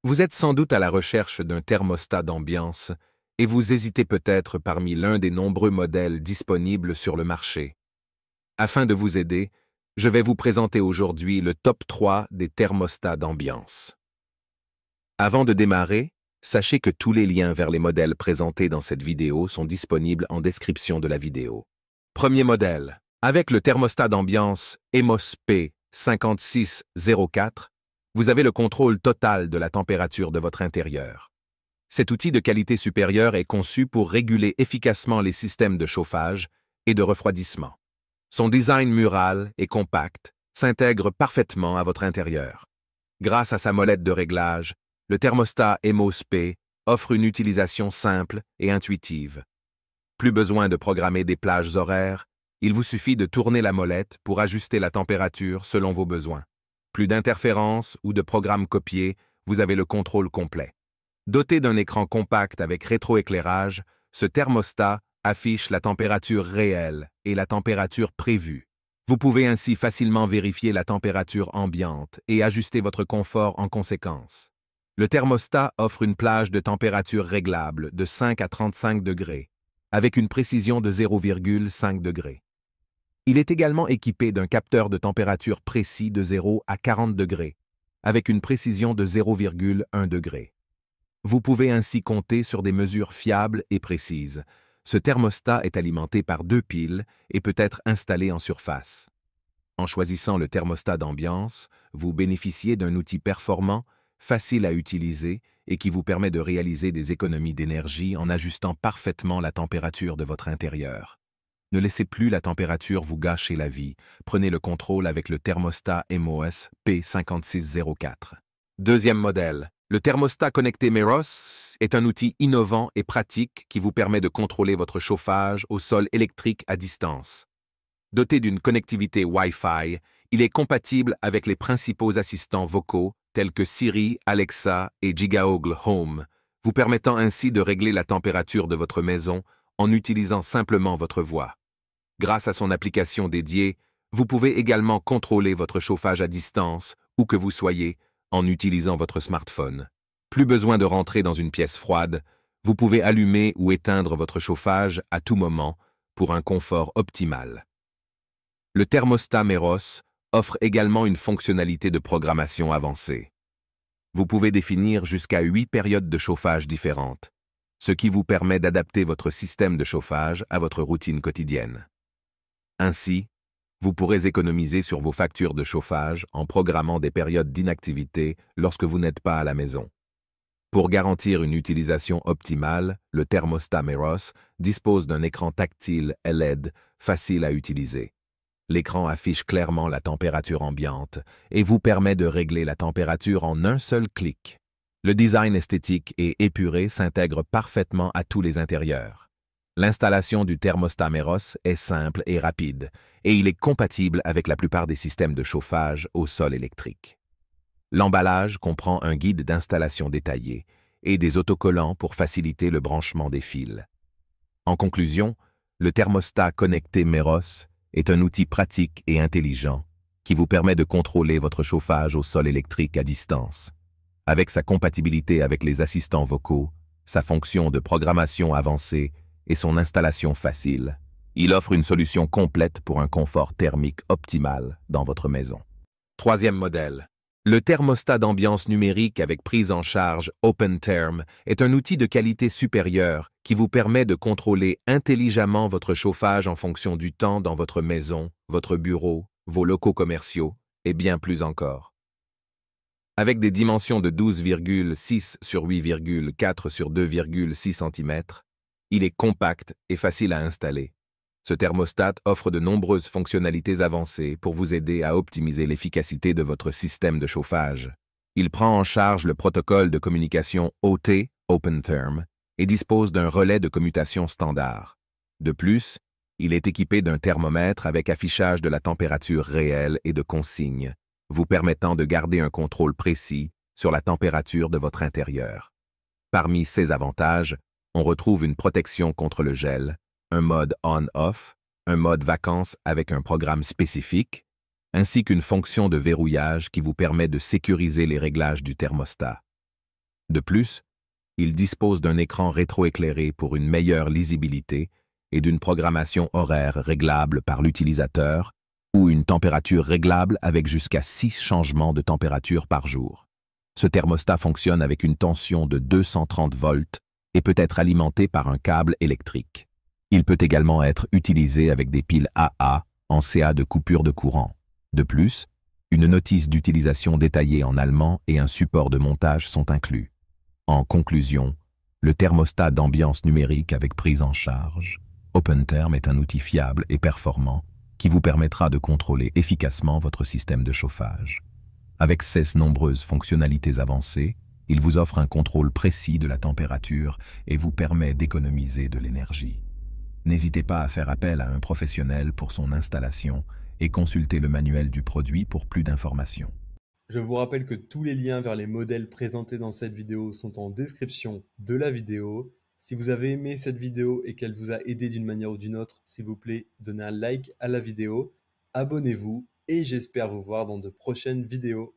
Vous êtes sans doute à la recherche d'un thermostat d'ambiance et vous hésitez peut-être parmi l'un des nombreux modèles disponibles sur le marché. Afin de vous aider, je vais vous présenter aujourd'hui le top 3 des thermostats d'ambiance. Avant de démarrer, sachez que tous les liens vers les modèles présentés dans cette vidéo sont disponibles en description de la vidéo. Premier modèle. Avec le thermostat d'ambiance Emos P5604, vous avez le contrôle total de la température de votre intérieur. Cet outil de qualité supérieure est conçu pour réguler efficacement les systèmes de chauffage et de refroidissement. Son design mural et compact s'intègre parfaitement à votre intérieur. Grâce à sa molette de réglage, le thermostat Emos P offre une utilisation simple et intuitive. Plus besoin de programmer des plages horaires, il vous suffit de tourner la molette pour ajuster la température selon vos besoins. Plus d'interférences ou de programmes copiés, vous avez le contrôle complet. Doté d'un écran compact avec rétroéclairage, ce thermostat affiche la température réelle et la température prévue. Vous pouvez ainsi facilement vérifier la température ambiante et ajuster votre confort en conséquence. Le thermostat offre une plage de température réglable de 5 à 35 degrés, avec une précision de 0,5 degrés. Il est également équipé d'un capteur de température précis de 0 à 40 degrés, avec une précision de 0,1 degré. Vous pouvez ainsi compter sur des mesures fiables et précises. Ce thermostat est alimenté par 2 piles et peut être installé en surface. En choisissant le thermostat d'ambiance, vous bénéficiez d'un outil performant, facile à utiliser et qui vous permet de réaliser des économies d'énergie en ajustant parfaitement la température de votre intérieur. Ne laissez plus la température vous gâcher la vie. Prenez le contrôle avec le thermostat Emos P5604. Deuxième modèle. Le thermostat connecté Meros est un outil innovant et pratique qui vous permet de contrôler votre chauffage au sol électrique à distance. Doté d'une connectivité Wi-Fi, il est compatible avec les principaux assistants vocaux tels que Siri, Alexa et Gigaogle Home, vous permettant ainsi de régler la température de votre maison en utilisant simplement votre voix. Grâce à son application dédiée, vous pouvez également contrôler votre chauffage à distance, où que vous soyez, en utilisant votre smartphone. Plus besoin de rentrer dans une pièce froide, vous pouvez allumer ou éteindre votre chauffage à tout moment pour un confort optimal. Le thermostat Meros offre également une fonctionnalité de programmation avancée. Vous pouvez définir jusqu'à 8 périodes de chauffage différentes, ce qui vous permet d'adapter votre système de chauffage à votre routine quotidienne. Ainsi, vous pourrez économiser sur vos factures de chauffage en programmant des périodes d'inactivité lorsque vous n'êtes pas à la maison. Pour garantir une utilisation optimale, le thermostat Meros dispose d'un écran tactile LED facile à utiliser. L'écran affiche clairement la température ambiante et vous permet de régler la température en un seul clic. Le design esthétique et épuré s'intègre parfaitement à tous les intérieurs. L'installation du thermostat Meros est simple et rapide, et il est compatible avec la plupart des systèmes de chauffage au sol électrique. L'emballage comprend un guide d'installation détaillé et des autocollants pour faciliter le branchement des fils. En conclusion, le thermostat connecté Meros est un outil pratique et intelligent qui vous permet de contrôler votre chauffage au sol électrique à distance. Avec sa compatibilité avec les assistants vocaux, sa fonction de programmation avancée et son installation facile, il offre une solution complète pour un confort thermique optimal dans votre maison. Troisième modèle. Le thermostat d'ambiance numérique avec prise en charge OpenTherm est un outil de qualité supérieure qui vous permet de contrôler intelligemment votre chauffage en fonction du temps dans votre maison, votre bureau, vos locaux commerciaux et bien plus encore. Avec des dimensions de 12,6 sur 8,4 sur 2,6 cm, il est compact et facile à installer. Ce thermostat offre de nombreuses fonctionnalités avancées pour vous aider à optimiser l'efficacité de votre système de chauffage. Il prend en charge le protocole de communication OT, OpenTherm, et dispose d'un relais de commutation standard. De plus, il est équipé d'un thermomètre avec affichage de la température réelle et de consignes, vous permettant de garder un contrôle précis sur la température de votre intérieur. Parmi ses avantages, on retrouve une protection contre le gel, un mode on-off, un mode vacances avec un programme spécifique, ainsi qu'une fonction de verrouillage qui vous permet de sécuriser les réglages du thermostat. De plus, il dispose d'un écran rétroéclairé pour une meilleure lisibilité et d'une programmation horaire réglable par l'utilisateur ou une température réglable avec jusqu'à 6 changements de température par jour. Ce thermostat fonctionne avec une tension de 230 volts et peut être alimenté par un câble électrique. Il peut également être utilisé avec des piles AA en cas de coupure de courant. De plus, une notice d'utilisation détaillée en allemand et un support de montage sont inclus. En conclusion, le thermostat d'ambiance numérique avec prise en charge OpenTherm est un outil fiable et performant qui vous permettra de contrôler efficacement votre système de chauffage. Avec ses nombreuses fonctionnalités avancées, il vous offre un contrôle précis de la température et vous permet d'économiser de l'énergie. N'hésitez pas à faire appel à un professionnel pour son installation et consultez le manuel du produit pour plus d'informations. Je vous rappelle que tous les liens vers les modèles présentés dans cette vidéo sont en description de la vidéo. Si vous avez aimé cette vidéo et qu'elle vous a aidé d'une manière ou d'une autre, s'il vous plaît, donnez un like à la vidéo, abonnez-vous et j'espère vous voir dans de prochaines vidéos.